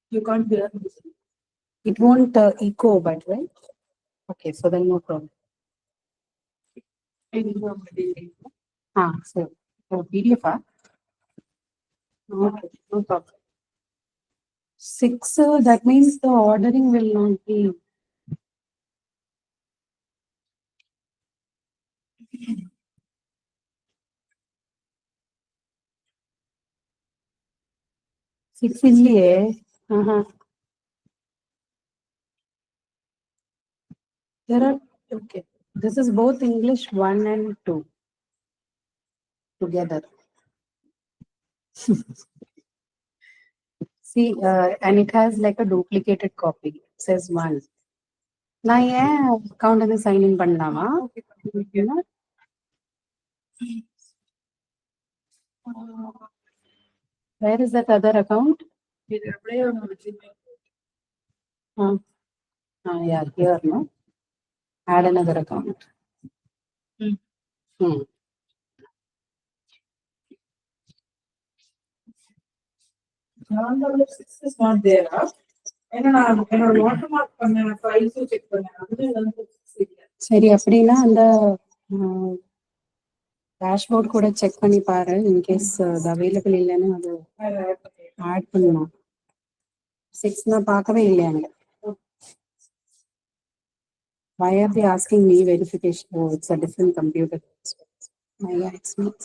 You can't hear. It won't echo, but right? Okay, so then no problem. So PDF. Okay, no problem. 6, that means the ordering will not be. Six is there are, okay. This is both English 1 and 2 together. See, and it has like a duplicated copy. It says 1. நான் ஏன் account வந்து sign in பண்ணலாமா? Where is that other account? Yeah, here, no? Add another account. Is not there. சரி, அப்படின்னா அந்த dashboard கூட check பண்ணி பாரு, இன்கேஸ் அது அவைலபிள் இல்லைன்னு அது ஆட் பண்ணணும். 6 நான் பார்க்கவே இல்லையாங்க. Why are they asking me verification? Oh, it's a different computer. Yeah, it's not.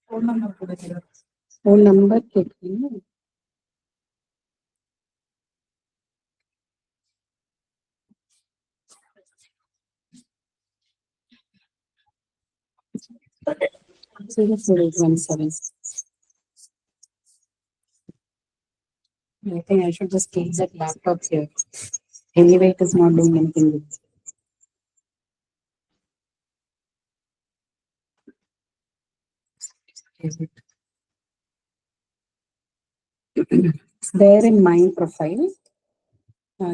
Phone number கேட்குறீங்க. Okay. 00817. I think I should just keep that laptop here. Anyway, it is not doing anything with it. It's there in my profile.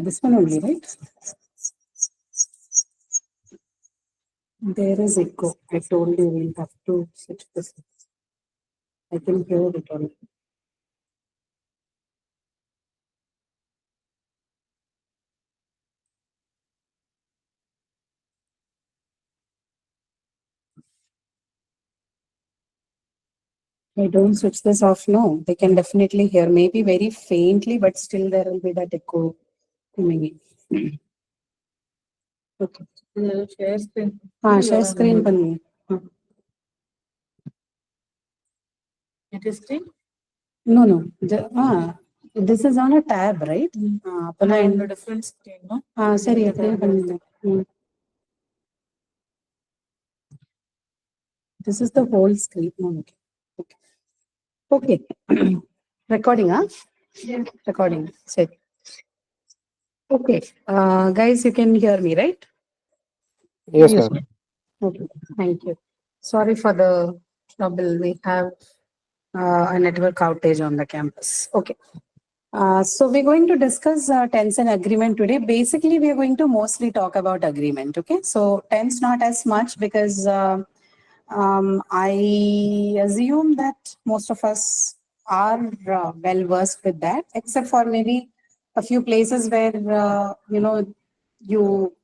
This one only, right? There is echo. I told you we'll have to switch this. I can hear it already. I don't switch this off, no. They can definitely hear, maybe very faintly, but still there will be that echo coming in. Okay. Share screen. Share screen panni. It is still? No. This is on a tab, right? In a different screen, no? Sorry, this is the whole screen. Okay. Recording, huh? Yeah. Recording. Check. Okay. Guys, you can hear me, right? Yes, ma'am. Okay. Thank you. Sorry for the trouble. We have a network outage on the campus. Okay. So we're going to discuss tense and agreement today. Basically, we are going to mostly talk about agreement. Okay. So tense not as much because I assume that most of us are well versed with that, except for maybe a few places where you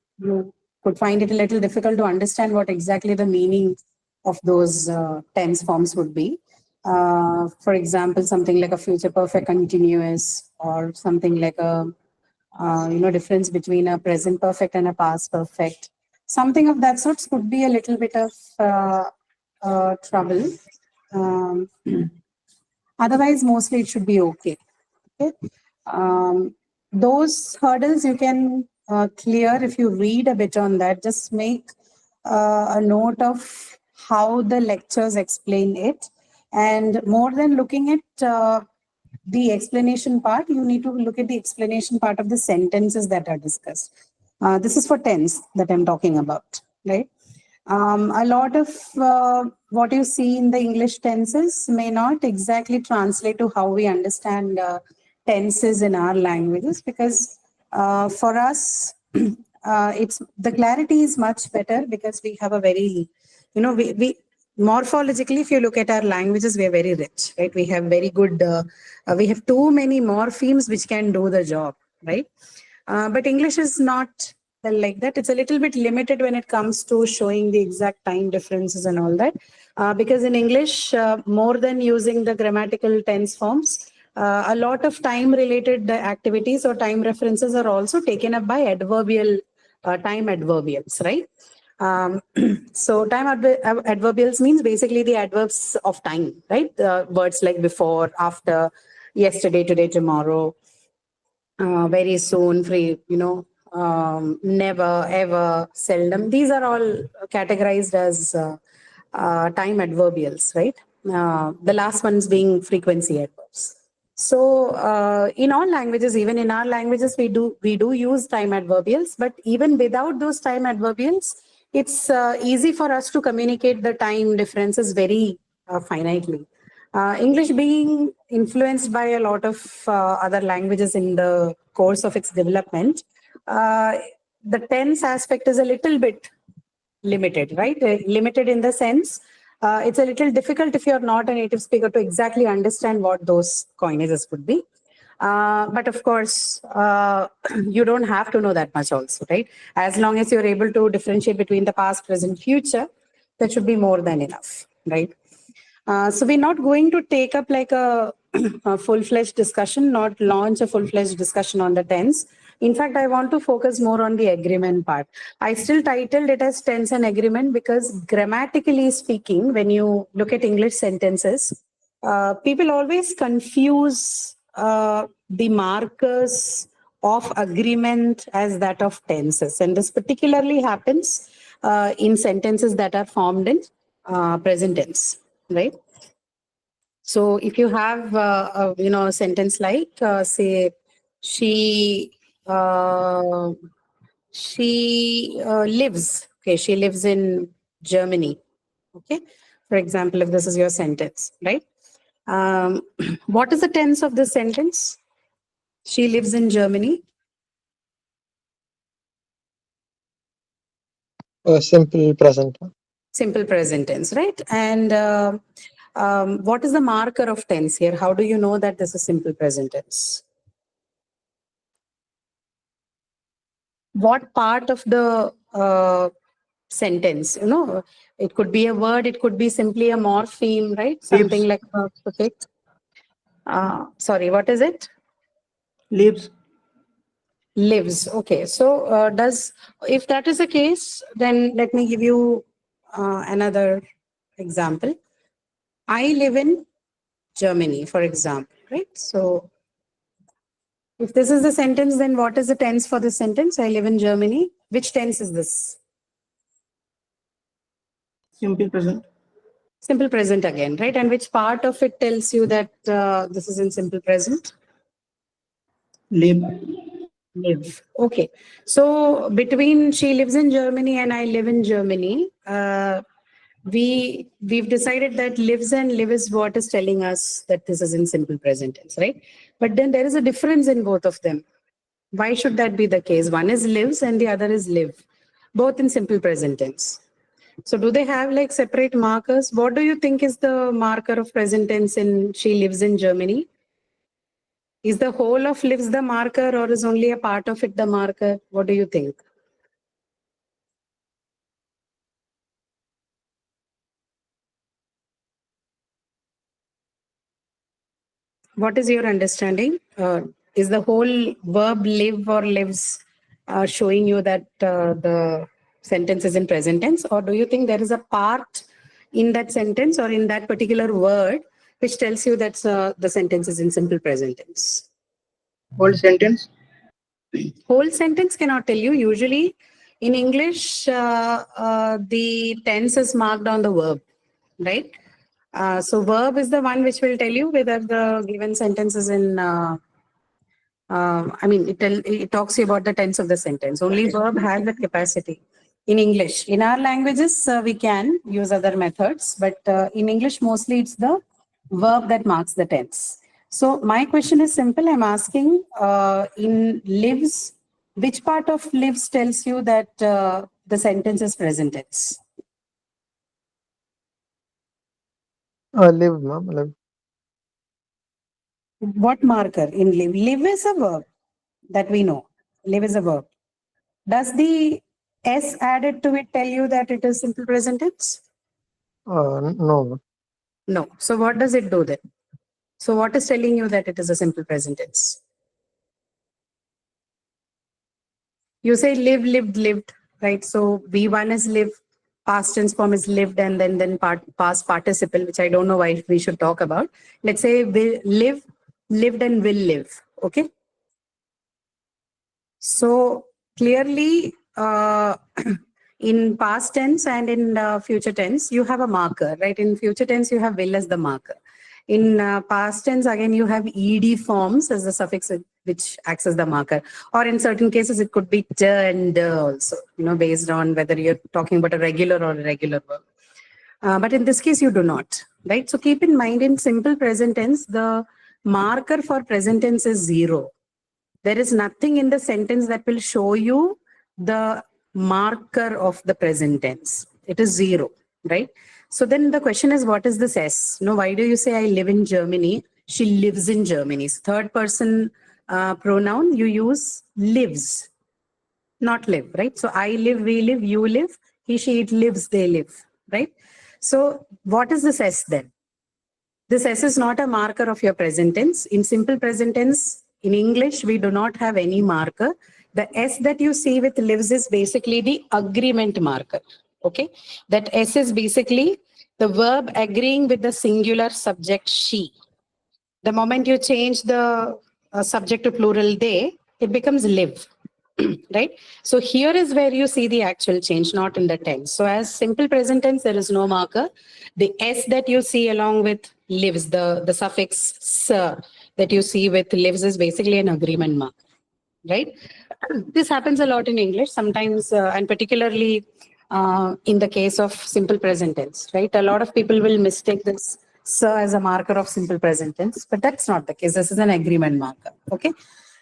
could find it a little difficult to understand what exactly the meaning of those tense forms would be. For example, something like a future perfect continuous, or something like a difference between a present perfect and a past perfect. Something of that sort could be a little bit of trouble. Otherwise, mostly it should be okay. Those hurdles you can clear if you read a bit on that. Just make a note of how the lectures explain it. And more than looking at the explanation part, you need to look at the explanation part of the sentences that are discussed. This is for tense that I'm talking about, right? A lot of what you see in the English tenses may not exactly translate to how we understand tenses in our languages, because for us, it's the clarity is much better because we have a very, we morphologically, if you look at our languages, we are very rich, right? We have very good, we have too many morphemes which can do the job, right? But English is not like that. It's a little bit limited when it comes to showing the exact time differences and all that. Because in English, more than using the grammatical tense forms, a lot of time related activities or time references are also taken up by adverbial time adverbials, right? So time adverbials means basically the adverbs of time, right? Words like before, after, yesterday, today, tomorrow, very soon, free, never, ever, seldom. These are all categorized as time adverbials, right? The last ones being frequency adverbs. So in all languages, even in our languages, we do use time adverbials, but even without those time adverbials, it's easy for us to communicate the time differences very finitely. English being influenced by a lot of other languages in the course of its development, the tense aspect is a little bit limited, right? Limited in the sense, it's a little difficult if you're not a native speaker to exactly understand what those coinages could be. But of course, you don't have to know that much also, right? As long as you're able to differentiate between the past, present, future, that should be more than enough, right? So we're not going to take up like a, a full-fledged discussion, not launch a full-fledged discussion on the tense. In fact, I want to focus more on the agreement part. I still titled it as tense and agreement because grammatically speaking, when you look at English sentences, people always confuse the markers of agreement as that of tenses. And this particularly happens in sentences that are formed in present tense, right? So if you have, a sentence like, say, she lives. Okay, she lives in Germany. Okay, for example, if this is your sentence, right? What is the tense of this sentence? She lives in Germany. Simple present. Simple present tense, right? And what is the marker of tense here? How do you know that this is simple present tense? What part of the sentence, it could be a word, it could be simply a morpheme, right? Something Lives. like a suffix. Sorry, what is it? Lives. Lives. Okay, so if that is the case, then let me give you another example. I live in Germany, for example, right? So if this is the sentence, then what is the tense for this sentence? I live in Germany. Which tense is this? Simple present. Simple present again, right? And which part of it tells you that this is in simple present? Live. Live. Okay. So between she lives in Germany and I live in Germany, we've decided that lives and live is what is telling us that this is in simple present tense, right? But then there is a difference in both of them. Why should that be the case? One is lives and the other is live, both in simple present tense. So do they have like separate markers? What do you think is the marker of present tense in she lives in Germany? Is the whole of lives the marker or is only a part of it the marker? What do you think? What is your understanding? Is the whole verb live or lives showing you that the sentence is in present tense, or do you think there is a part in that sentence or in that particular word which tells you that the sentence is in simple present tense? Whole sentence. Whole sentence cannot tell you. Usually in English, the tense is marked on the verb, right? So verb is the one which will tell you whether the given sentence is in, it talks you about the tense of the sentence. Only verb has that capacity. In English, in our languages, we can use other methods, but in English, mostly it's the verb that marks the tense. So my question is simple. I'm asking in lives, Which part of lives tells you that the sentence is present tense? Live, ma'am. Live. What marker in live? Live is a verb that we know. Live is a verb. Does the S added to it tell you that it is simple present tense? No, ma'am. No. So what does it do then? So what is telling you that it is a simple present tense? You say live, lived, lived, right? So V1 is live, past tense form is lived, and then past participle, which I don't know why we should talk about. Let's say will live, lived, and will live. Okay. So clearly, in past tense and in future tense, you have a marker, right? In future tense, you have will as the marker. In past tense, again, you have ed forms as the suffix which acts as the marker. Or in certain cases, it could be t and also, based on whether you're talking about a regular or irregular verb. But in this case, you do not, right? So keep in mind, in simple present tense, the marker for present tense is 0. There is nothing in the sentence that will show you the marker of the present tense. It is 0, right? So then the question is, what is this S? No, why do you say I live in Germany? She lives in Germany. Third person pronoun, you use lives, not live, right? So I live, we live, you live, he, she, it lives, they live, right? So what is this S then? This S is not a marker of your present tense. In simple present tense, in English, we do not have any marker. The S that you see with lives is basically the agreement marker. Okay. That S is basically the verb agreeing with the singular subject she. The moment you change the subject to plural they, it becomes live. Right? So here is where you see the actual change, not in the tense. So as simple present tense, there is no marker. The S that you see along with lives, the suffix s that you see with lives is basically an agreement mark, right? This happens a lot in English sometimes, and particularly in the case of simple present tense, right? A lot of people will mistake this sir as a marker of simple present tense, but that's not the case. This is an agreement marker, okay?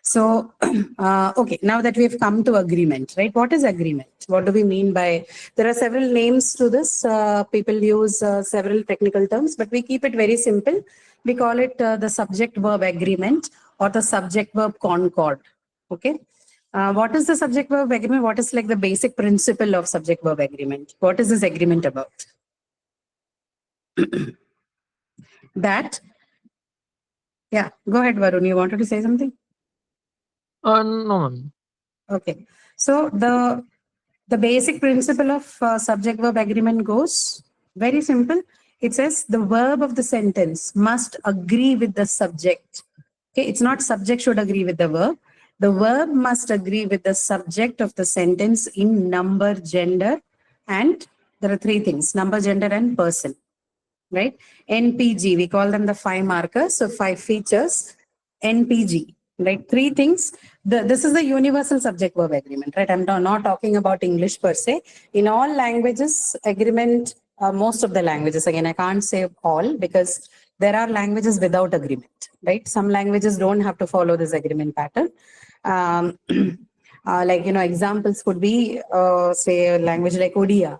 So, okay, now that we've come to agreement, right? What is agreement? What do we mean by, there are several names to this. People use several technical terms, but we keep it very simple. We call it the subject verb agreement or the subject verb concord, okay? What is the subject verb agreement? What is like the basic principle of subject verb agreement? What is this agreement about? That, yeah, go ahead, Varun. You wanted to say something? No, ma'am. Okay. So the basic principle of subject verb agreement goes very simple. It says the verb of the sentence must agree with the subject. Okay, it's not subject should agree with the verb. The verb must agree with the subject of the sentence in number, gender, and there are 3 things: number, gender, and person. Right? NPG, we call them the 5 markers. So 5 features. NPG, right? 3 things. This is the universal subject verb agreement, right? I'm not talking about English per se. In all languages, agreement, most of the languages, again, I can't say all because there are languages without agreement, right? Some languages don't have to follow this agreement pattern. Like, examples could be, say, a language like Odia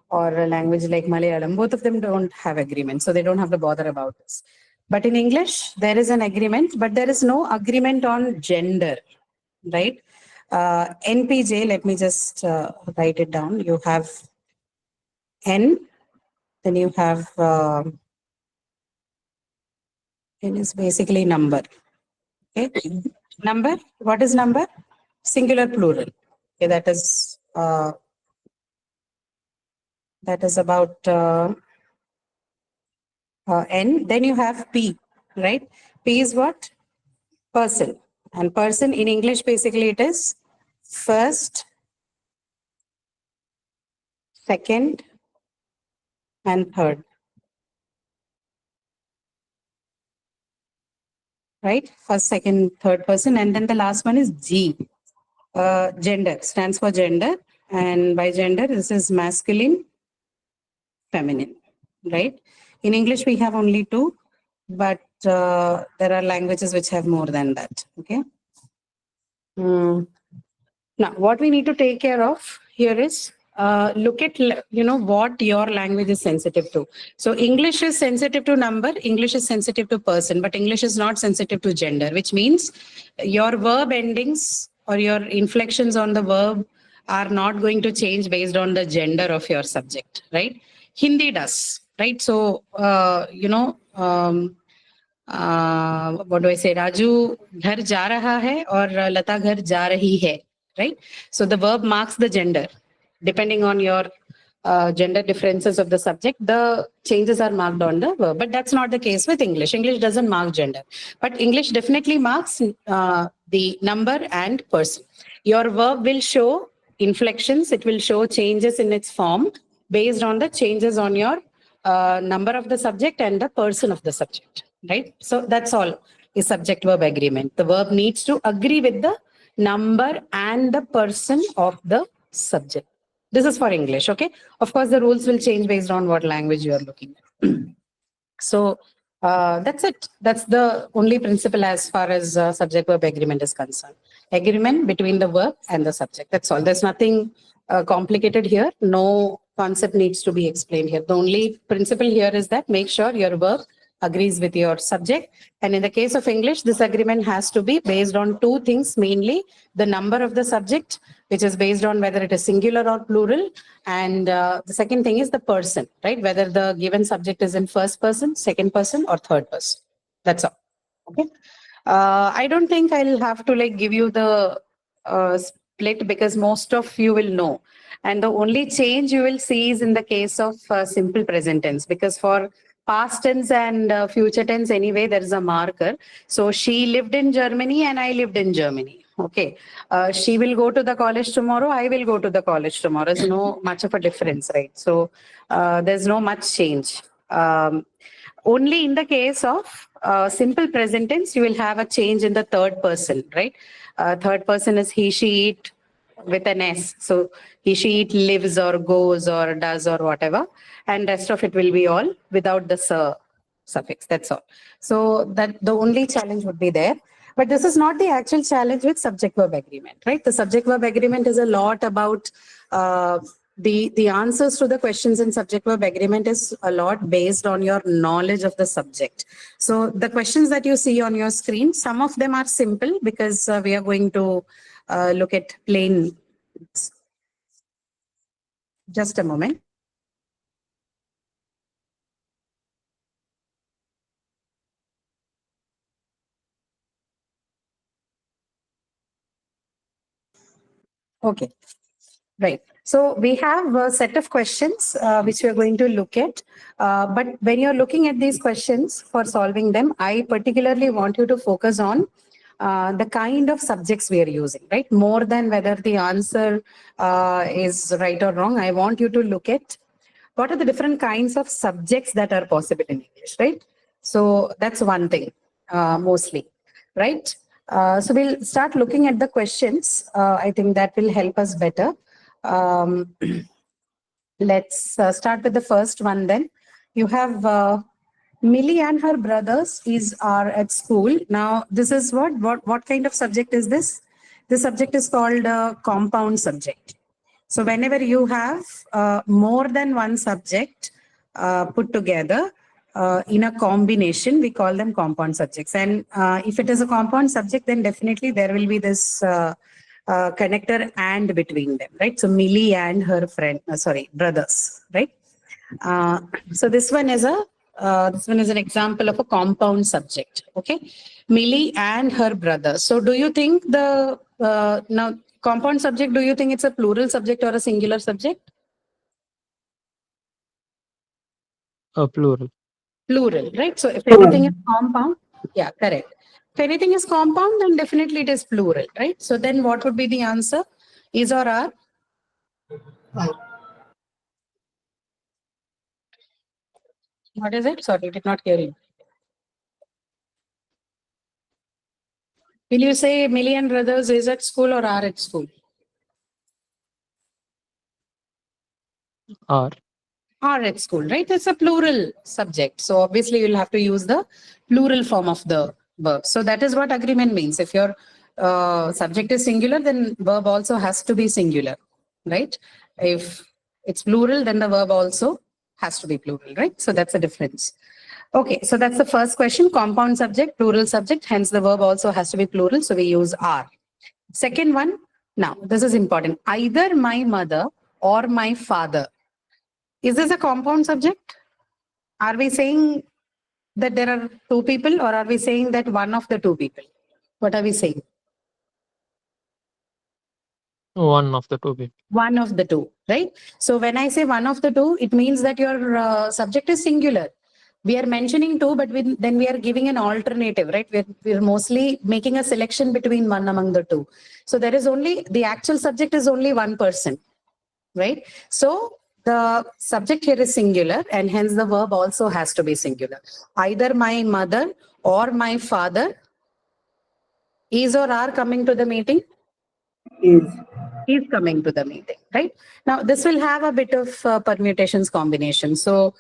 or a language like Malayalam. Both of them don't have agreement, so they don't have to bother about this. But in English, there is an agreement, but there is no agreement on gender, right? NPJ, let me just write it down. You have N, then you have N is basically number. Okay, number. What is number? Singular, plural. Okay, that is about N. Then you have P, right? P is what? Person. And person in English, basically it is first, second, and third. Right? First, second, third person. And then the last one is G. Gender stands for gender. And by gender, this is masculine, feminine. Right? In English, we have only 2, but there are languages which have more than that. Okay. Now, what we need to take care of here is look at what your language is sensitive to. So English is sensitive to number, English is sensitive to person, but English is not sensitive to gender, which means your verb endings or your inflections on the verb are not going to change based on the gender of your subject, right? Hindi does, right? So what do I say? Raju घर जा रहा है और लता घर जा रही है, right? So the verb marks the gender. Depending on your gender differences of the subject, the changes are marked on the verb. But that's not the case with English. English doesn't mark gender. But English definitely marks the number and person. Your verb will show inflections. It will show changes in its form based on the changes on your number of the subject and the person of the subject, right? So that's all is subject verb agreement. The verb needs to agree with the number and the person of the subject. This is for English, okay? Of course, the rules will change based on what language you are looking at. So that's it. That's the only principle as far as subject verb agreement is concerned. Agreement between the verb and the subject. That's all. There's nothing complicated here. No concept needs to be explained here. The only principle here is that make sure your verb agrees with your subject. And in the case of English, this agreement has to be based on two things, mainly the number of the subject, which is based on whether it is singular or plural. And the second thing is the person, right? Whether the given subject is in first person, second person, or third person. That's all. Okay. I don't think I'll have to give you the split because most of you will know. And the only change you will see is in the case of simple present tense, because for past tense and future tense, anyway, there is a marker. So she lived in Germany and I lived in Germany. Okay. She will go to the college tomorrow. I will go to the college tomorrow. There's no much of a difference, right? So there's no much change. Only in the case of simple present tense, you will have a change in the third person, right? Third person is he, she, it with an S. So he, she, it lives or goes or does or whatever. And rest of it will be all without the suffix. That's all. So that the only challenge would be there. But this is not the actual challenge with subject verb agreement, right? The subject verb agreement is a lot about the answers to the questions in subject verb agreement is a lot based on your knowledge of the subject. So the questions that you see on your screen, some of them are simple because we are going to look at plain. Just a moment. Okay. Right. So we have a set of questions which we are going to look at. But when you're looking at these questions for solving them, I particularly want you to focus on the kind of subjects we are using, right? More than whether the answer is right or wrong. I want you to look at what are the different kinds of subjects that are possible in English, right? So that's one thing, mostly, right? So we'll start looking at the questions. I think that will help us better. Let's start with the first one then. You have Millie and her brothers are at school. Now, this is what kind of subject is this? This subject is called a compound subject. So whenever you have more than one subject put together in a combination, we call them compound subjects. And if it is a compound subject, then definitely there will be this connector and between them, right? So Millie and her brothers, right? So this one is an example of a compound subject. Okay, Millie and her brother. So do you think now compound subject? Do you think it's a plural subject or a singular subject? Plural. Plural, right? So if anything is compound, yeah, correct. If anything is compound, then definitely it is plural, right? So then what would be the answer? Is or are? What is it? Sorry, did not hear you. Will you say Millie and brothers is at school or are at school? Are subject is singular, then verb also has to be singular, right? If it's plural, then the verb also has to be plural, right? So that's the difference. Okay, so that's the first question, compound subject, plural subject, hence the verb also has to be plural, so we use are. Second one, now this is important, either my mother or my father. Is this a compound subject? Are we saying that there are two people, or are we saying that one of the two people? What are we saying? One of the two people. One of the two, right? So when I say one of the two, it means that your subject is singular. We are mentioning two, but then we are giving an alternative, right? We're mostly making a selection between one among the two. So there is only, the actual subject is only one person, right? So the subject here is singular, and hence the verb also has to be singular. Either my mother or my father is or are coming to the meeting. Is coming to the meeting, right? Now, this will have a bit of permutations combination. So,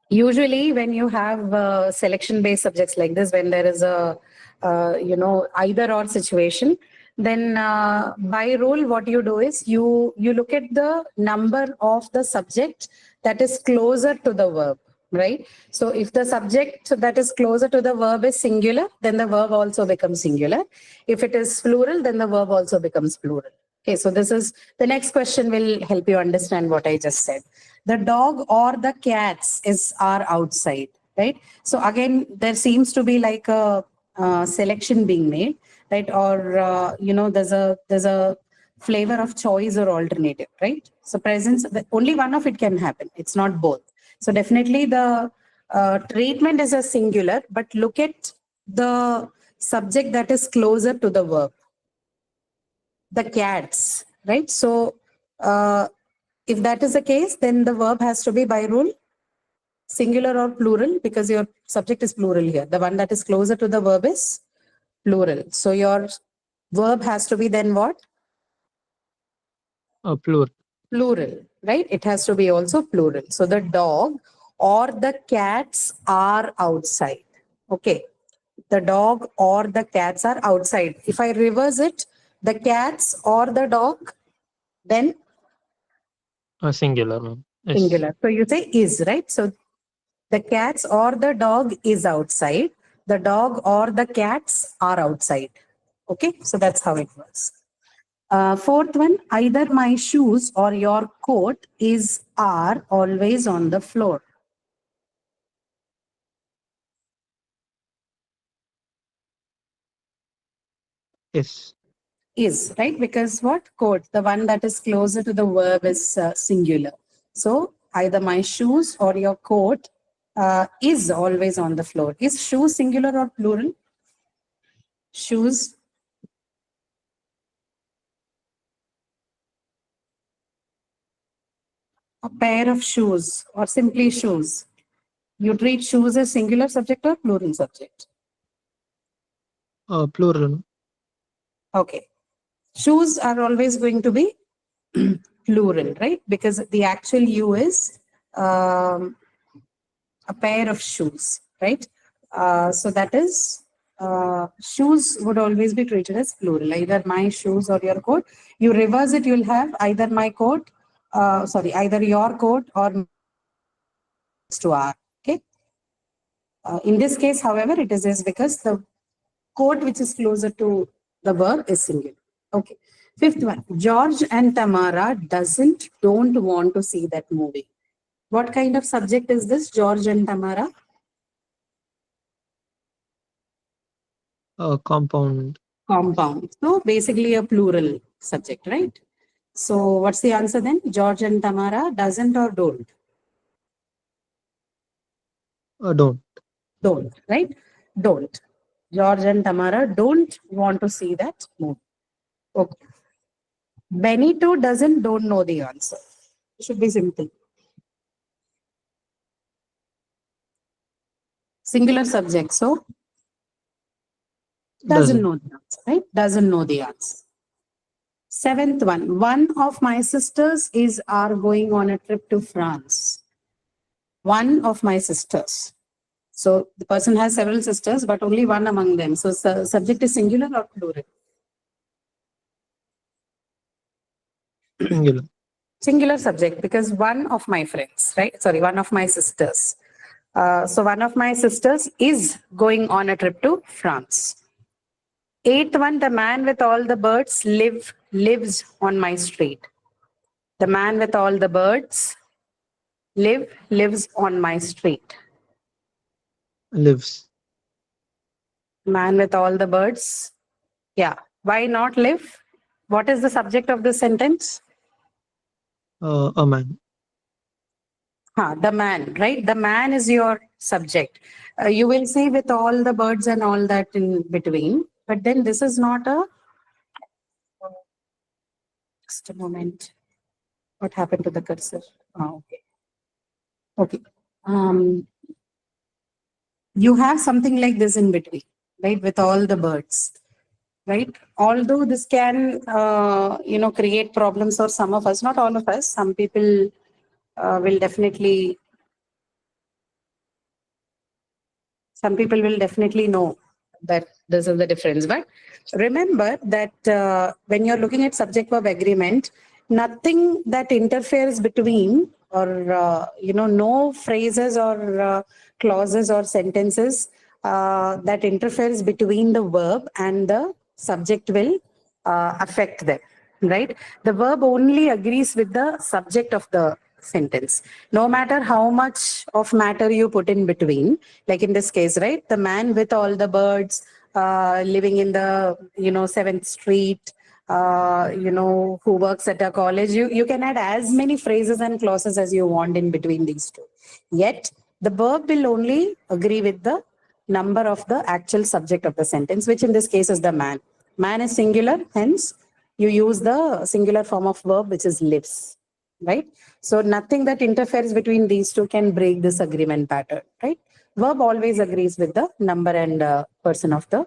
usually when you have selection-based subjects like this, when there is a, either or situation, then by rule, what you do is you look at the number of the subject that is closer to the verb, right? So if the subject that is closer to the verb is singular, then the verb also becomes singular. If it is plural, then the verb also becomes plural. Okay, so this is the next question will help you understand what I just said. The dog or the cats are outside, right? So again, there seems to be like a selection being made, right? Or there's a flavor of choice or alternative, right? So presence, only one of it can happen. It's not both. So definitely the treatment is a singular, but look at the subject that is closer to the verb. The cats, right? So if that is the case, then the verb has to be by rule singular or plural, because your subject is plural here. The one that is closer to the verb is plural. So your verb has to be then what? Plural. Plural, right? It has to be also plural. So the dog or the cats are outside. Okay. The dog or the cats are outside. If I reverse it, the cats or the dog, then Singular. Yes. singular. So you say is, right? So the cats or the dog is outside. The dog or the cats are outside. Okay, so that's how it works. Fourth one, either my shoes or your coat are always on the floor. Yes. Is, right? Because what? Coat, the one that is closer to the verb is singular. So either my shoes or your coat is always on the floor. Is shoe singular or plural? Shoes. A pair of shoes or simply shoes. You treat shoes as singular subject or plural subject? Plural. Okay. Shoes are always going to be plural, right? Because the actual you is a pair of shoes, right? So that is, shoes would always be treated as plural, either my shoes or your coat. You reverse it, you'll have either my coat, either your coat or to are, okay? In this case, however, it is because the coat which is closer to the verb is singular. Okay. Fifth one, George and Tamara don't want to see that movie. What kind of subject is this, George and Tamara? Compound. Compound. So basically a plural subject, right? So what's the answer then? George and Tamara doesn't or don't? Don't. Don't, right? Don't. George and Tamara don't want to see that movie. Okay. Benito don't know the answer. It should be simple. Singular subject, so doesn't know the answer, right? Doesn't know the answer. Seventh one of my sisters are going on a trip to France. One of my sisters. So the person has several sisters, but only one among them. So subject is singular or plural? Singular. Singular subject, because one of my friends, right? Sorry, one of my sisters. So one of my sisters is going on a trip to France. Eighth one, the man with all the birds lives on my street. The man with all the birds lives on my street. Lives. Man with all the birds. Yeah. Why not live? What is the subject of this sentence? A man. The man, right? The man is your subject. You will see with all the birds and all that in between, but then this is not a. Just a moment. What happened to the cursor? Okay. Okay. You have something like this in between, right? With all the birds, right? Although this can, create problems for some of us, not all of us. Some people will definitely know that this is the difference. But remember that when you're looking at subject verb agreement, nothing that interferes between or, no phrases or clauses or sentences that interferes between the verb and the subject will affect them, right? The verb only agrees with the subject of the sentence. No matter how much of matter you put in between, like in this case, right? The man with all the birds living in the, 7th Street, who works at a college. You can add as many phrases and clauses as you want in between these two. Yet, the verb will only agree with the number of the actual subject of the sentence, which in this case is the man. Man is singular, hence you use the singular form of verb, which is lives, right? So nothing that interferes between these two can break this agreement pattern, right? Verb always agrees with the number and person of the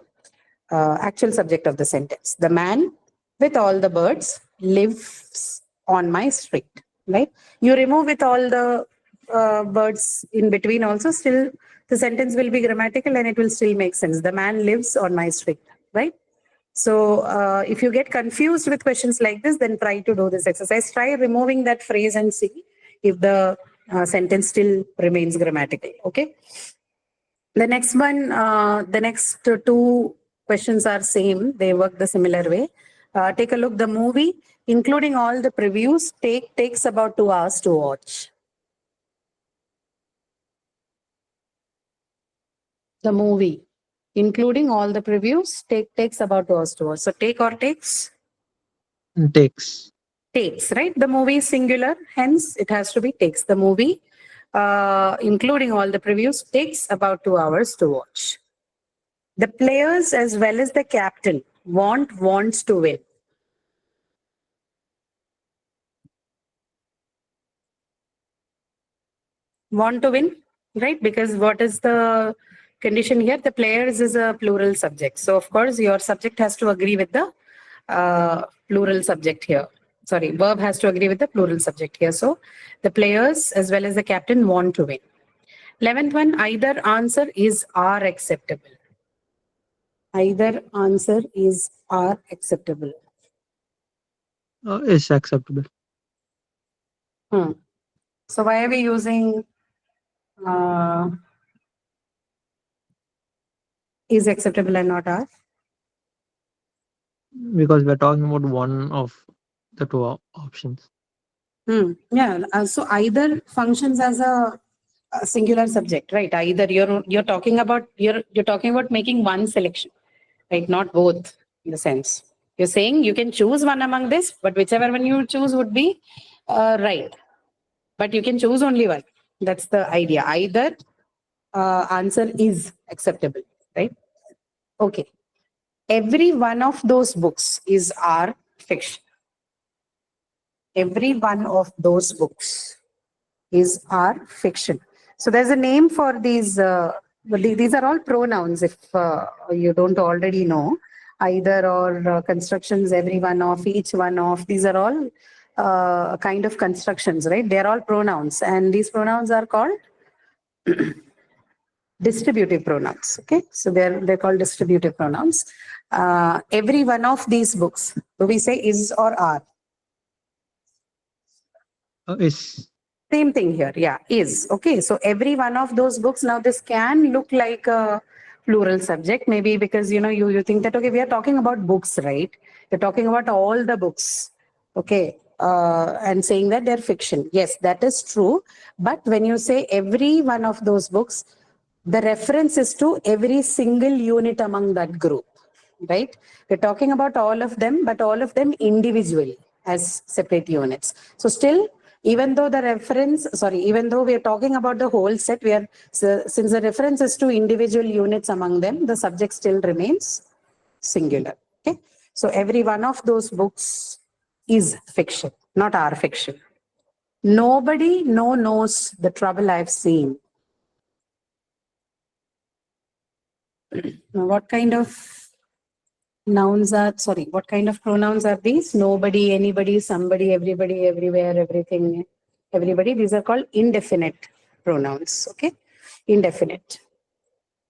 actual subject of the sentence. The man with all the birds lives on my street, right? You remove with all the birds in between also, still the sentence will be grammatical and it will still make sense. The man lives on my street, right? So if you get confused with questions like this, then try to do this exercise. Try removing that phrase and see if the sentence still remains grammatical. Okay. The next one, the next two questions are same. They work the similar way. Take a look. The movie, including all the previews, takes about 2 hours to watch. The movie, including all the previews, takes about 2 hours to watch. So take or takes? Takes. Takes, right? The movie is singular, hence it has to be takes. The movie, including all the previews, takes about 2 hours to watch. The players as well as the captain wants to win. Want to win, right? Because what is the condition here? The players is a plural subject. So of course your subject has to agree with the plural subject here. Sorry, verb has to agree with the plural subject here. So the players as well as the captain want to win. 11th one, either answer is are acceptable. Either answer is are acceptable. Is acceptable. So why are we using is acceptable and not are? Because we're talking about one of the two options. Yeah. So either functions as a singular subject, right? Either you're talking about making one selection, right? Not both in the sense. You're saying you can choose one among this, but whichever one you choose would be right. But you can choose only one. That's the idea. Either answer is acceptable, right? Okay. Every one of those books is our fiction. Every one of those books is our fiction. So there's a name for these. These are all pronouns. If you don't already know, either or constructions. Every one of, each one of. These are all kind of constructions, right? They're all pronouns, and these pronouns are called distributive pronouns. Okay, so they're called distributive pronouns. Every one of these books, do we say is or are? Is. Same thing here. Yeah, is. Okay, so every one of those books. Now this can look like a plural subject, maybe because you think that, okay, we are talking about books, right? You're talking about all the books. Okay, and saying that they're fiction. Yes, that is true. But when you say every one of those books, the reference is to every single unit among that group, right? We're talking about all of them, but all of them individually as separate units. So still, even though we are talking about the whole set, since the reference is to individual units among them, the subject still remains singular. Okay, so every one of those books is fiction, not our fiction. Nobody knows the trouble I've seen. Now, what kind of pronouns are these? Nobody, anybody, somebody, everybody, everywhere, everything, everybody. These are called indefinite pronouns. Okay, indefinite.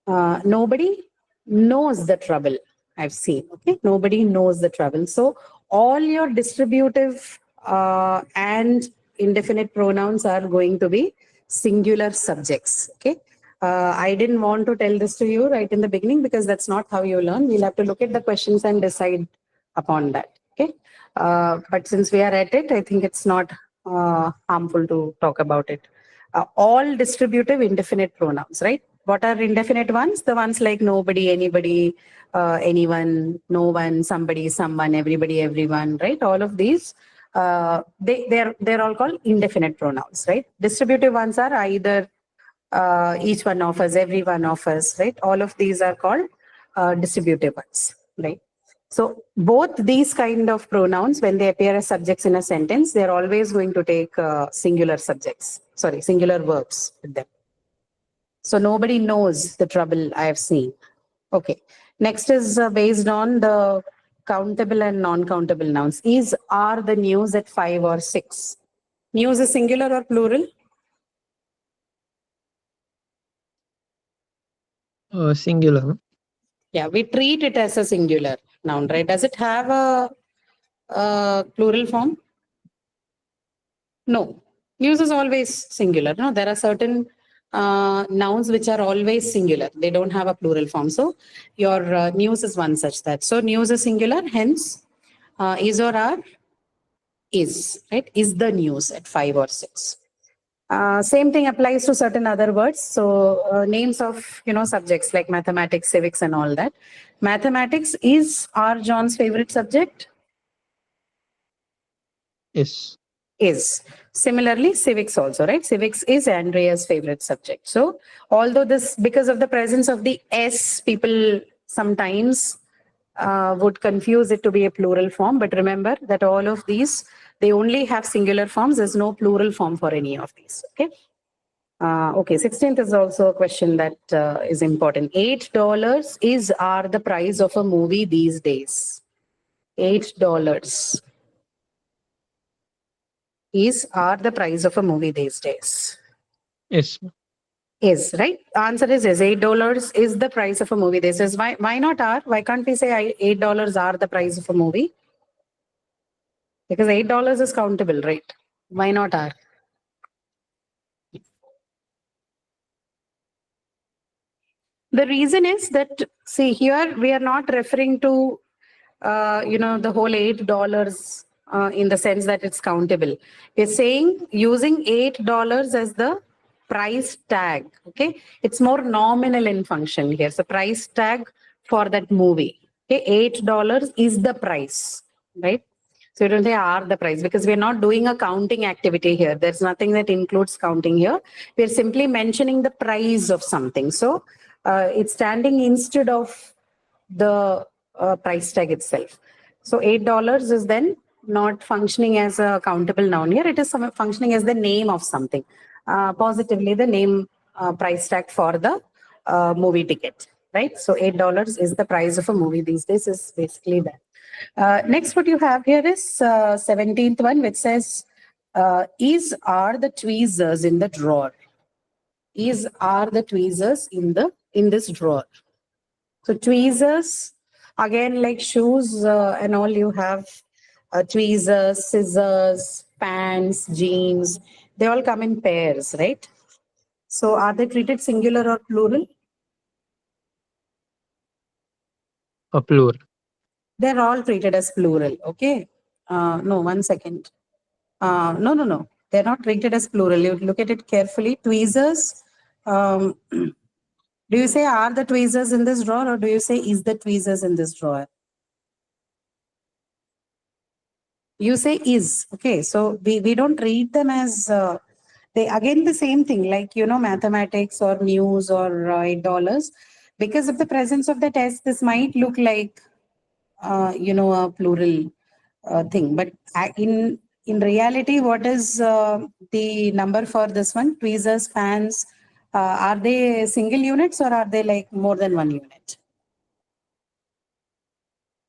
Nobody knows the trouble I've seen. Okay, nobody knows the trouble. So all your distributive and indefinite pronouns are going to be singular subjects. Okay. I didn't want to tell this to you right in the beginning because that's not how you learn. We'll have to look at the questions and decide upon that. Okay. But since we are at it, I think it's not harmful to talk about it. All distributive indefinite pronouns, right? What are indefinite ones? The ones like nobody, anybody, anyone, no one, somebody, someone, everybody, everyone, right? All of these, they're all called indefinite pronouns, right? Distributive ones are either each one of us, every one of us, right? All of these are called distributive ones, right? So both these kind of pronouns, when they appear as subjects in a sentence, they're always going to take singular verbs with them. So nobody knows the trouble I have seen. Okay. Next is based on the countable and non-countable nouns. Are the news at 5 or 6? News is singular or plural? Singular. Yeah, we treat it as a singular noun, right? Does it have a plural form? No. News is always singular. No, there are certain nouns which are always singular. They don't have a plural form. So your news is one such that. So news is singular, hence is or are is, right? Is the news at 5 or 6. Same thing applies to certain other words. So names of, subjects like mathematics, civics and all that. Mathematics is John's favorite subject? Is. Is. Similarly, civics also, right? Civics is Andrea's favorite subject. So although because of the presence of the S, people sometimes would confuse it to be a plural form. But remember that all of these, they only have singular forms. There's no plural form for any of these. Okay. Okay, 16th is also a question that is important. $8 are the price of a movie these days. $8 are the price of a movie these days. Is. Is, right? Answer is $8 is the price of a movie. This is why not are? Why can't we say $8 are the price of a movie? Because $8 is countable, right? Why not are? The reason is that, see, here we are not referring to, the whole $8 in the sense that it's countable. We're saying using $8 as the price tag. Okay, it's more nominal in function here. So price tag for that movie. Okay, $8 is the price, right? So you don't say are the price because we're not doing a counting activity here. There's nothing that includes counting here. We're simply mentioning the price of something. So it's standing instead of the price tag itself. So $8 is then not functioning as a countable noun here. It is functioning as the name of something. Positively, the name price tag for the movie ticket, right? So $8 is the price of a movie these days is basically that. Next, what you have here is 17th one, which says, are the tweezers in the drawer? are the tweezers in this drawer. So tweezers, again, like shoes and all, you have tweezers, scissors, pants, jeans. They all come in pairs, right? So are they treated singular or plural? A plural. They're all treated as plural. Okay. No, 1 second. No. They're not treated as plural. You look at it carefully. Tweezers. Do you say are the tweezers in this drawer, or do you say is the tweezers in this drawer? You say is. Okay. So we don't read them as they again the same thing, like mathematics or news or $8. Because of the presence of the test, this might look like a plural thing. But in reality, what is the number for this one? Tweezers, fans, are they single units or are they like more than one unit?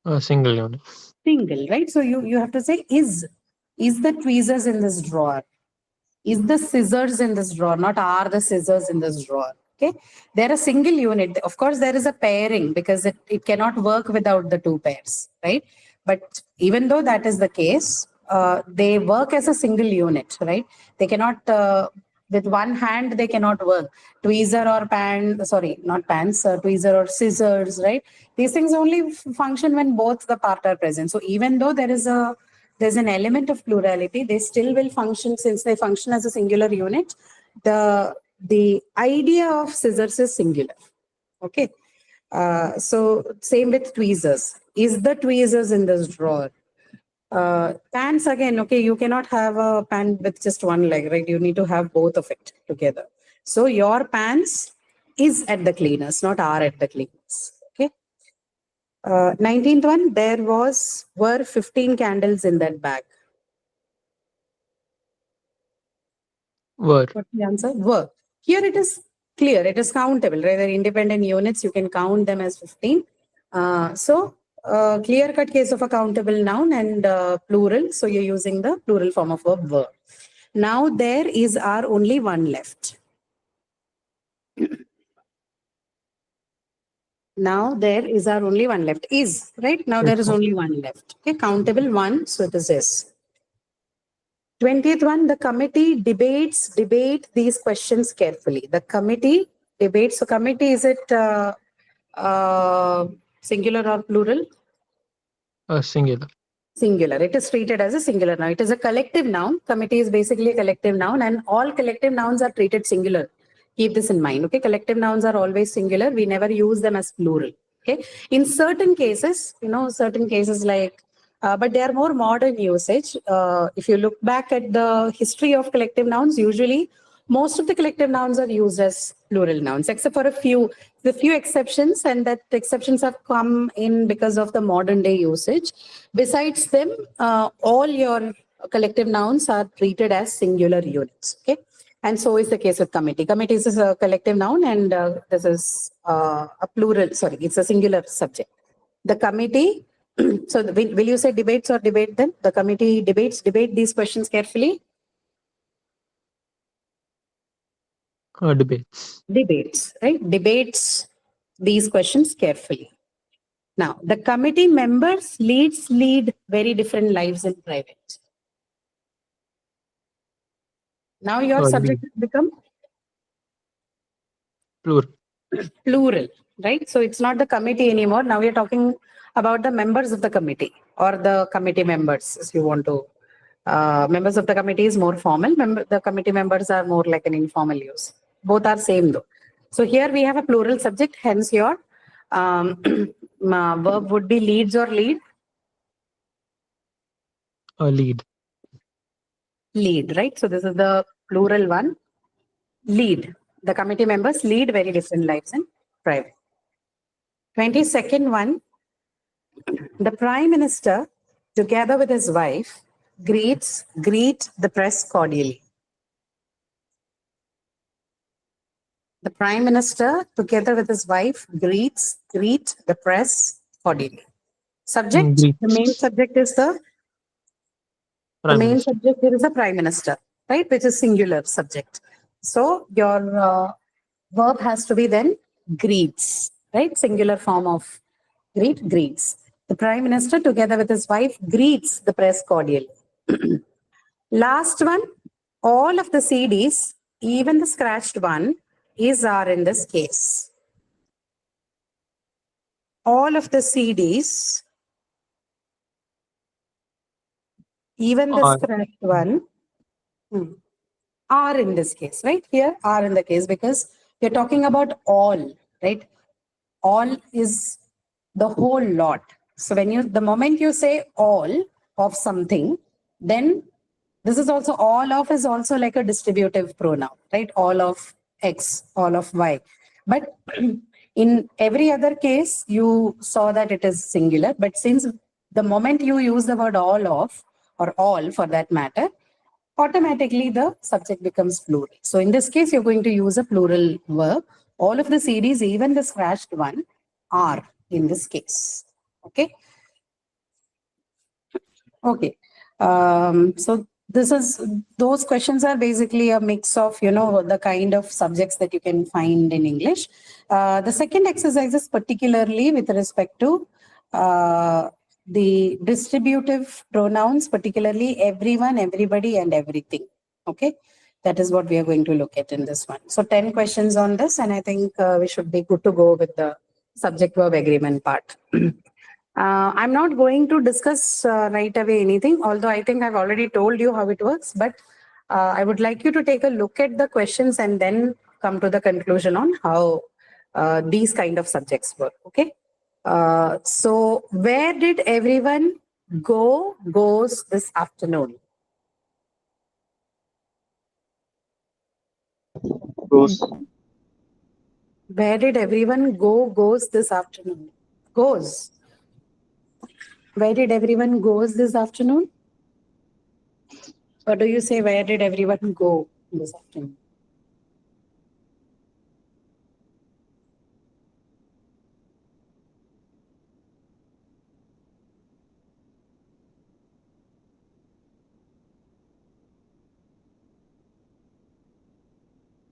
A single unit. Single, right? So you have to say is the tweezers in this drawer? Is the scissors in this drawer? Not are the scissors in this drawer. Okay, they're a single unit. Of course, there is a pairing because it cannot work without the two pairs, right? But even though that is the case, they work as a single unit, right? They cannot, with one hand, they cannot work. Tweezer or tweezer or scissors, right? These things only function when both the part are present. So even though there's an element of plurality, they still will function since they function as a singular unit. The idea of scissors is singular. Okay. So same with tweezers. Is the tweezers in this drawer? Pants again, okay, you cannot have a pant with just one leg, right? You need to have both of it together. So your pants is at the cleaners, not are at the cleaners. Okay. 19th one, there were 15 candles in that bag. Were. What's the answer? Were. Here it is clear, it is countable, right? They're independent units, you can count them as 15. Clear-cut case of a countable noun and plural. So you're using the plural form of verb were. Now there is our only one left. Now there is our only one left. Is, right? Now there is only one left. Okay, countable one. So it is this. 20th one, the committee debate these questions carefully. The committee debates. So committee, is it singular or plural? Singular. Singular. It is treated as a singular noun. It is a collective noun. Committee is basically a collective noun, and all collective nouns are treated singular. Keep this in mind. Okay, collective nouns are always singular. We never use them as plural. Okay, in certain cases, like, but they are more modern usage. If you look back at the history of collective nouns, usually most of the collective nouns are used as plural nouns, except for a few exceptions, and that exceptions have come in because of the modern day usage. Besides them, all your collective nouns are treated as singular units. Okay, and so is the case with committee. Committee is a collective noun, and this is a plural. Sorry, it's a singular subject. The committee. So will you say debates or debate them? The committee debate these questions carefully. Debates. Debates, right? Debates these questions carefully. Now, the committee members lead very different lives in private. Now your subject has become plural, right? So it's not the committee anymore. Now we are talking about the members of the committee or the committee members, if you want to. Members of the committee is more formal. The committee members are more like an informal use. Both are same though. So here we have a plural subject, hence your verb would be leads or lead. Lead. Lead, right? So this is the plural one. Lead. The committee members lead very different lives in private. 22nd one, the Prime Minister, together with his wife, greet the press cordially. The Prime Minister, together with his wife, greet the press cordially. Subject, the main subject is the main subject here is the Prime Minister, right? Which is singular subject. So your verb has to be then greets, right? Singular form of greet, greets. The Prime Minister, together with his wife, greets the press cordially. Last one, all of the CDs, even the scratched one, are in this case. All of the CDs, even the Are. scratched one, are in this case, right? Here are in the case because we're talking about all, right? All is the whole lot. So when the moment you say all of something, then this is also all of is also like a distributive pronoun, right? All of X, all of Y. But in every other case, you saw that it is singular. But since the moment you use the word all of, or all for that matter, automatically the subject becomes plural. So in this case, you're going to use a plural verb. All of the series, even the scratched one, are in this case. Okay. Okay. So those questions are basically a mix of, the kind of subjects that you can find in English. The second exercise is particularly with respect to the distributive pronouns, particularly everyone, everybody, and everything. Okay. That is what we are going to look at in this one. So 10 questions on this, and I think we should be good to go with the subject verb agreement part. I'm not going to discuss right away anything, although I think I've already told you how it works, but I would like you to take a look at the questions and then come to the conclusion on how these kind of subjects work, okay? So where did everyone goes this afternoon? Goes. Where did everyone goes this afternoon? Goes. Where did everyone goes this afternoon? Or do you say, where did everyone go this afternoon?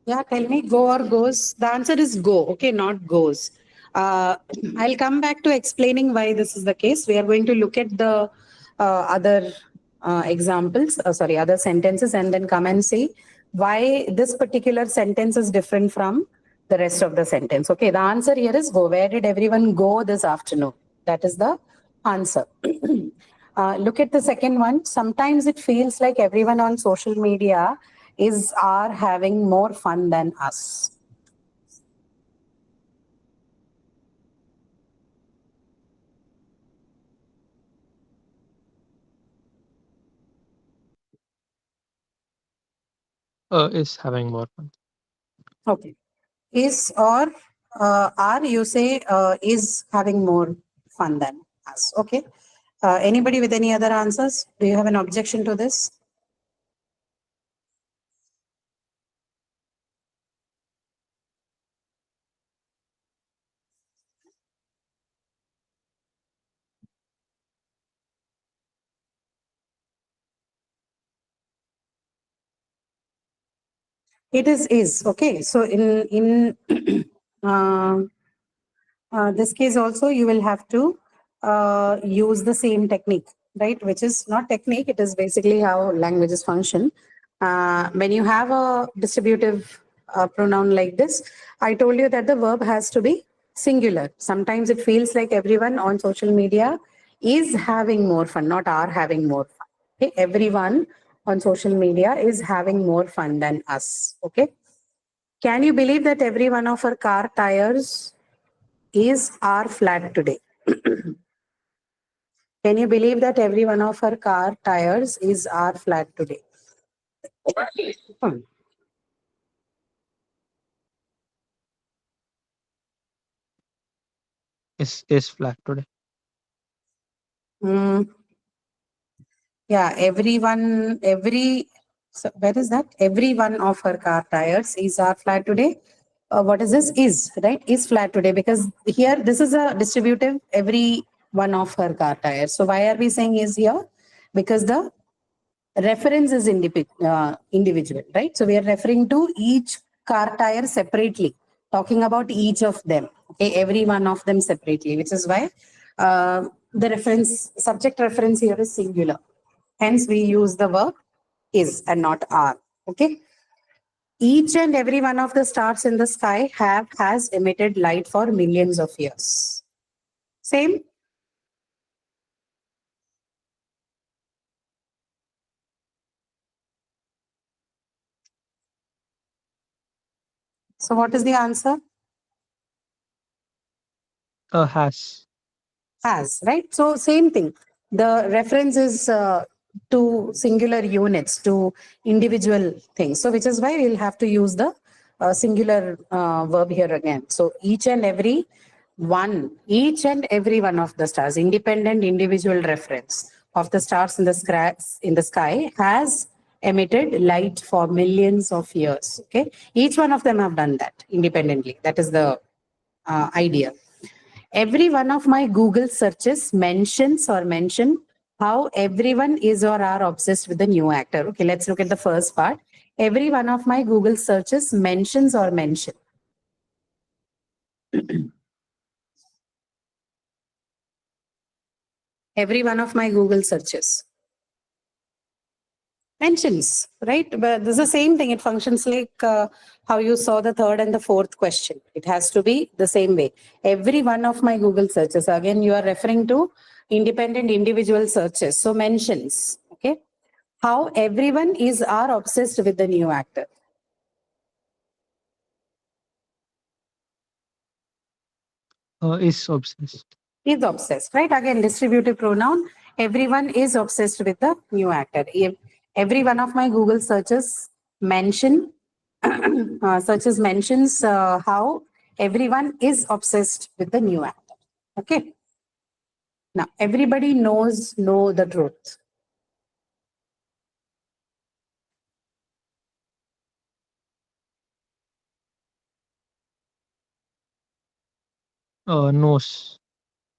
Yeah, tell me, go or goes? The answer is go, okay, not goes. I'll come back to explaining why this is the case. We are going to look at the other examples, other sentences, and then come and see why this particular sentence is different from the rest of the sentence. Okay, the answer here is go. Where did everyone go this afternoon? That is the answer. Look at the second one. Sometimes it feels like everyone on social media are having more fun than us. Is having more fun. Okay. Is or are, you say is having more fun than us. Okay. Anybody with any other answers? Do you have an objection to this? It is okay. So in this case also you will have to use the same technique, right? Which is not technique. It is basically how languages function. When you have a distributive pronoun like this, I told you that the verb has to be singular. Sometimes it feels like everyone on social media is having more fun, not are having more fun. Okay? Everyone on social media is having more fun than us. Okay. Can you believe that every one of our car tires are flat today? Can you believe that every one of our car tires are flat today? Is flat today. Yeah, so where is that? Every one of her car tires are flat today. What is this? Is, right? Is flat today, because here this is a distributive, every one of her car tires. So why are we saying is here? Because the Reference is individual, right? So we are referring to each car tire separately, talking about each of them, okay, every one of them separately, which is why the reference, subject reference here is singular. Hence, we use the verb is and not are, okay? Each and every one of the stars in the sky has emitted light for millions of years. Same. So what is the answer? Has. Has, right? So same thing. The reference is to singular units, to individual things. So which is why we'll have to use the singular verb here again. So each and every one of the stars, independent individual reference of the stars in the sky has emitted light for millions of years. Okay, each one of them have done that independently. That is the idea. Every one of my Google searches mentions or mention how everyone is or are obsessed with the new actor. Okay, let's look at the first part. Every one of my Google searches mentions or mention. Every one of my Google searches mentions, right? But this is the same thing. It functions like how you saw the third and the fourth question. It has to be the same way. Every one of my Google searches, again, you are referring to independent individual searches. So mentions, okay? How everyone are obsessed with the new actor. Is obsessed. Is obsessed, right? Again, distributive pronoun. Everyone is obsessed with the new actor. If every one of my Google searches mentions how everyone is obsessed with the new actor. Okay. Now everybody know the truth. Knows.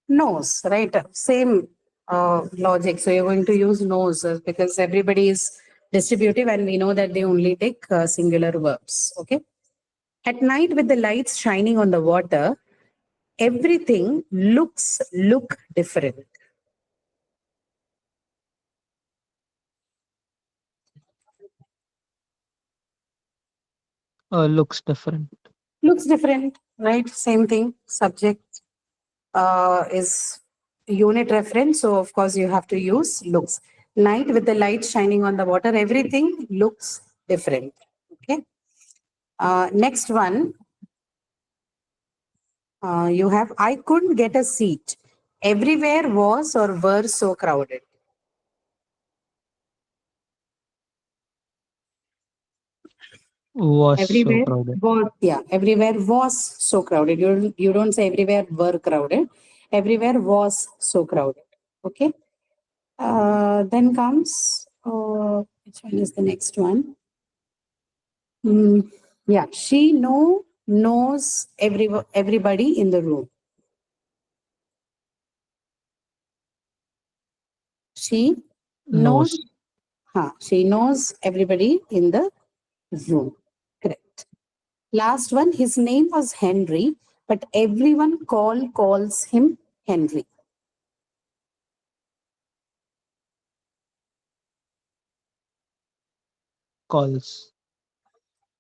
Knows, right? Same logic. So you're going to use knows because everybody is distributive and we know that they only take singular verbs. Okay. At night with the lights shining on the water, everything look different. Looks different. Looks different, right? Same thing. Subject is unit reference. So of course you have to use looks. Night with the light shining on the water, everything looks different. Okay. Next one, you have, I couldn't get a seat. Everywhere was or were so crowded. Was Everywhere so crowded. was, yeah, everywhere was so crowded. You don't say everywhere were crowded. Everywhere was so crowded. Okay. Then comes, which one is the next one? Yeah, she knows everybody in the room. She knows. She knows everybody in the room. Correct. Last one, his name was Henry, but everyone calls him Henry. Calls.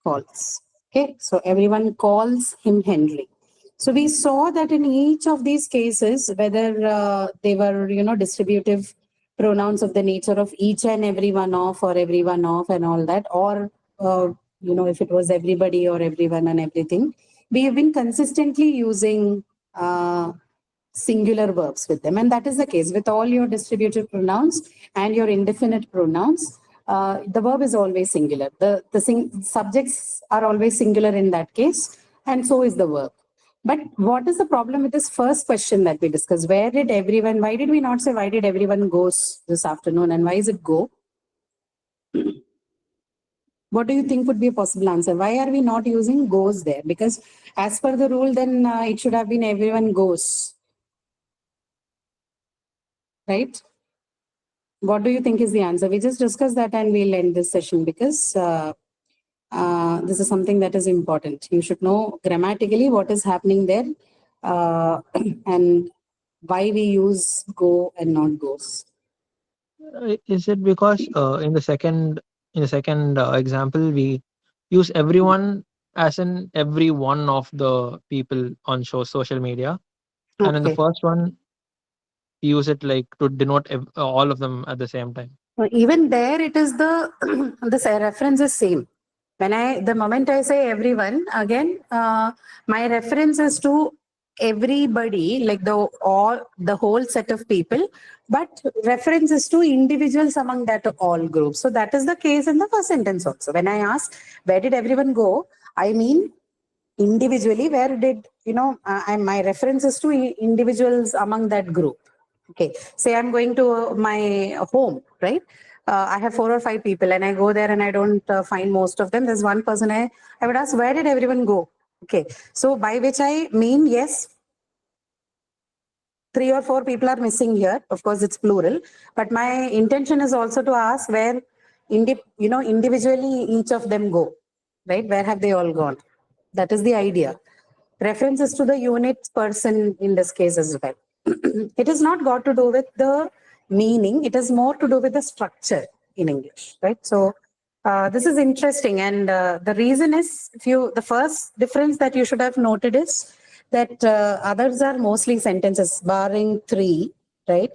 Okay, so everyone calls him Henry. So we saw that in each of these cases, whether they were, distributive pronouns of the nature of each and every one of or every one of and all that, or, if it was everybody or everyone and everything, we have been consistently using singular verbs with them. And that is the case with all your distributive pronouns and your indefinite pronouns. The verb is always singular. The subjects are always singular in that case, and so is the verb. But what is the problem with this first question that we discussed? Why did we not say why did everyone goes this afternoon, and why is it go? What do you think would be a possible answer? Why are we not using goes there? Because as per the rule, then it should have been everyone goes. Right? What do you think is the answer? We just discuss that and we'll end this session because this is something that is important. You should know grammatically what is happening there and why we use go and not goes. Is it because in the second example we use everyone as in every one of the people on social media, and in the Okay. first one we use it like to denote all of them at the same time. Even there, it is the reference is same. The moment I say everyone, again, my reference is to everybody, like the whole set of people, but reference is to individuals among that all groups. So that is the case in the first sentence also. When I ask where did everyone go, I mean individually where did my reference is to individuals among that group. Okay, say I'm going to my home, right? I have 4 or 5 people and I go there and I don't find most of them. There's one person I would ask, where did everyone go? Okay, so by which I mean, yes, 3 or 4 people are missing here. Of course, it's plural, but my intention is also to ask where, individually each of them go, right? Where have they all gone? That is the idea. References to the unit person in this case as well. It is not got to do with the meaning. It is more to do with the structure in English, right? So this is interesting. And the reason is, the first difference that you should have noted is that others are mostly sentences, barring 3, right?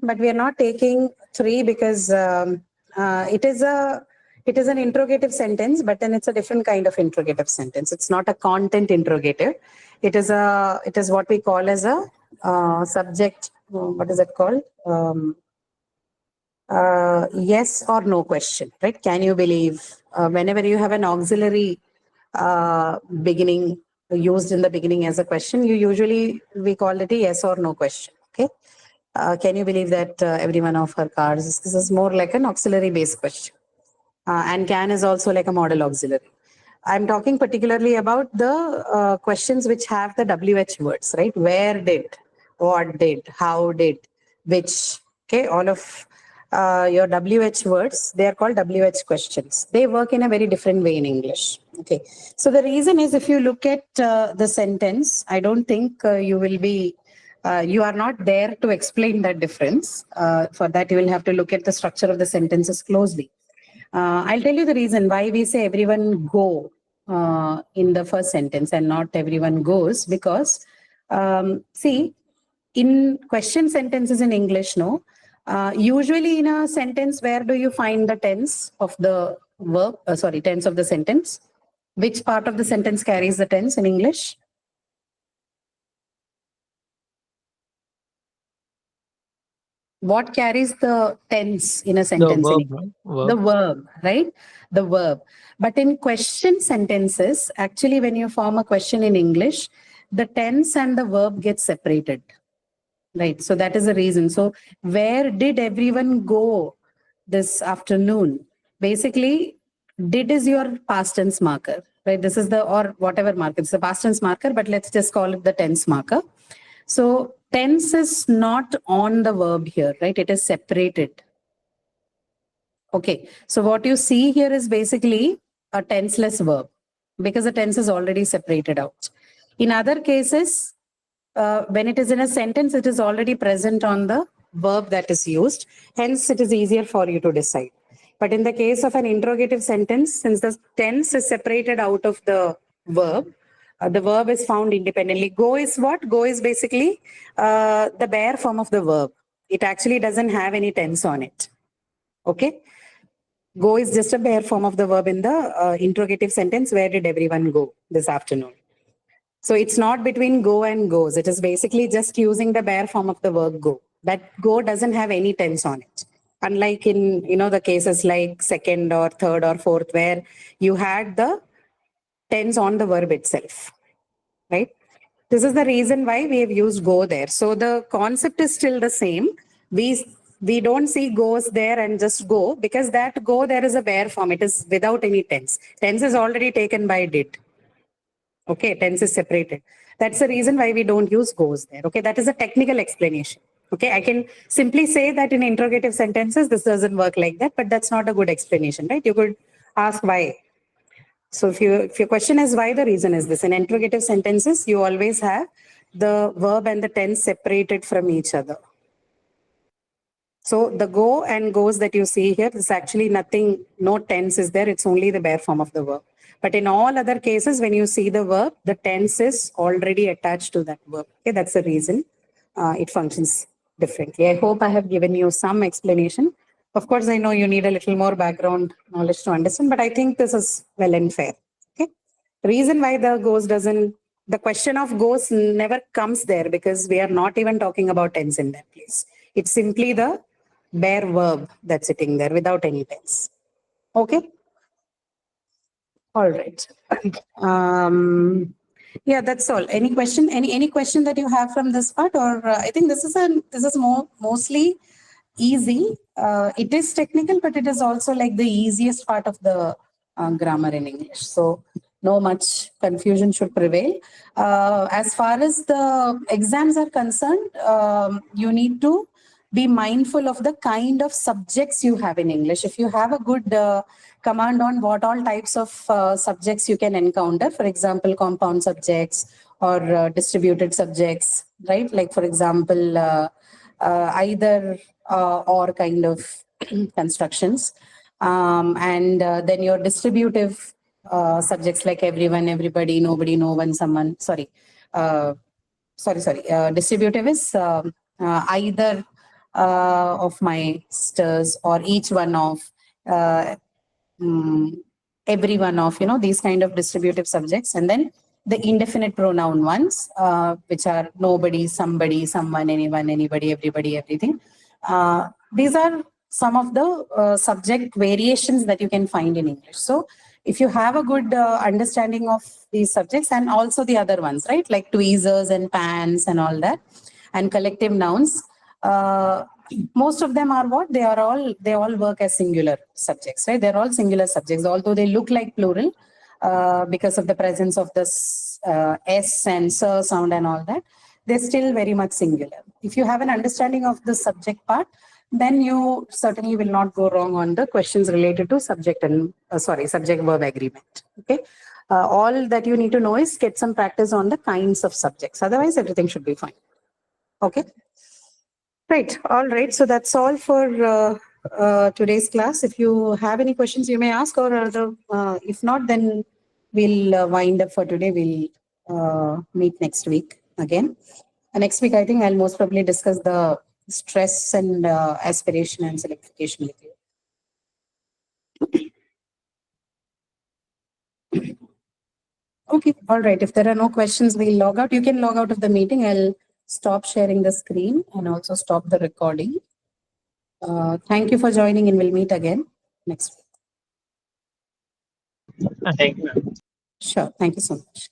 But we are not taking 3 because it is an interrogative sentence, but then it's a different kind of interrogative sentence. It's not a content interrogative. It is what we call as a subject. What is it called? Yes or no question, right? Can you believe? Whenever you have an auxiliary beginning used in the beginning as a question, we call it a yes or no question. Okay. Can you believe that every one of her cars? This is more like an auxiliary based question. And can is also like a model auxiliary. I'm talking particularly about the questions which have the WH words, right? Where did, what did, how did, which, okay, all of your WH words, they are called WH questions. They work in a very different way in English. Okay. So the reason is, if you look at the sentence, I don't think you are not there to explain that difference. For that, you will have to look at the structure of the sentences closely. I'll tell you the reason why we say everyone go in the first sentence and not everyone goes, because see, in question sentences in English, usually in a sentence, where do you find the tense of the verb? Tense of the sentence. Which part of the sentence carries the tense in English? What carries the tense in a sentence? The verb, right? The verb, right? The verb. But in question sentences, actually, when you form a question in English, the tense and the verb get separated, right? So that is the reason. So where did everyone go this afternoon? Basically, did is your past tense marker, right? This is or whatever marker. It's the past tense marker, but let's just call it the tense marker. So tense is not on the verb here, right? It is separated. Okay, so what you see here is basically a tenseless verb because the tense is already separated out. In other cases, when it is in a sentence, it is already present on the verb that is used. Hence, it is easier for you to decide. But in the case of an interrogative sentence, since the tense is separated out of the verb is found independently. Go is what? Go is basically the bare form of the verb. It actually doesn't have any tense on it. Okay. Go is just a bare form of the verb in the interrogative sentence. Where did everyone go this afternoon? So it's not between go and goes. It is basically just using the bare form of the verb go. That go doesn't have any tense on it. Unlike in, the cases like second or third or fourth, where you had the tense on the verb itself, right? This is the reason why we have used go there. So the concept is still the same. We don't see goes there and just go, because that go there is a bare form. It is without any tense. Tense is already taken by did. Okay, tense is separated. That's the reason why we don't use goes there. Okay, that is a technical explanation. Okay, I can simply say that in interrogative sentences, this doesn't work like that, but that's not a good explanation, right? You could ask why. So if your question is why, the reason is this. In interrogative sentences, you always have the verb and the tense separated from each other. So the go and goes that you see here is actually nothing, no tense is there. It's only the bare form of the verb. But in all other cases, when you see the verb, the tense is already attached to that verb. Okay, that's the reason it functions differently. I hope I have given you some explanation. Of course, I know you need a little more background knowledge to understand, but I think this is well and fair. Okay. The reason why the goes doesn't, the question of goes never comes there because we are not even talking about tense in that place. It's simply the bare verb that's sitting there without any tense. Okay. All right. Yeah, that's all. Any question? Any question that you have from this part, or I think this is mostly easy. It is technical, but it is also like the easiest part of the grammar in English. So no much confusion should prevail. As far as the exams are concerned, you need to be mindful of the kind of subjects you have in English. If you have a good command on what all types of subjects you can encounter, for example, compound subjects or distributed subjects, right? Like, for example, either or kind of constructions. And then your distributive subjects like everyone, everybody, nobody, no one, someone, distributive is either of my sisters or each one of every one of, these kind of distributive subjects. And then the indefinite pronoun ones, which are nobody, somebody, someone, anyone, anybody, everybody, everything. These are some of the subject variations that you can find in English. So if you have a good understanding of these subjects and also the other ones, right, like tweezers and pans and all that, and collective nouns, most of them are what? They all work as singular subjects, right? They're all singular subjects, although they look like plural because of the presence of this S and sir sound and all that. They're still very much singular. If you have an understanding of the subject part, then you certainly will not go wrong on the questions related to subject and subject verb agreement. Okay. All that you need to know is get some practice on the kinds of subjects. Otherwise, everything should be fine. Okay. Right. All right. So that's all for today's class. If you have any questions, you may ask, or if not, then we'll wind up for today. We'll meet next week again. Next week, I think I'll most probably discuss the stress and aspiration and simplification with you. Okay. All right. If there are no questions, we'll log out. You can log out of the meeting. I'll stop sharing the screen and also stop the recording. Thank you for joining, and we'll meet again next week. Thank you. Sure. Thank you so much.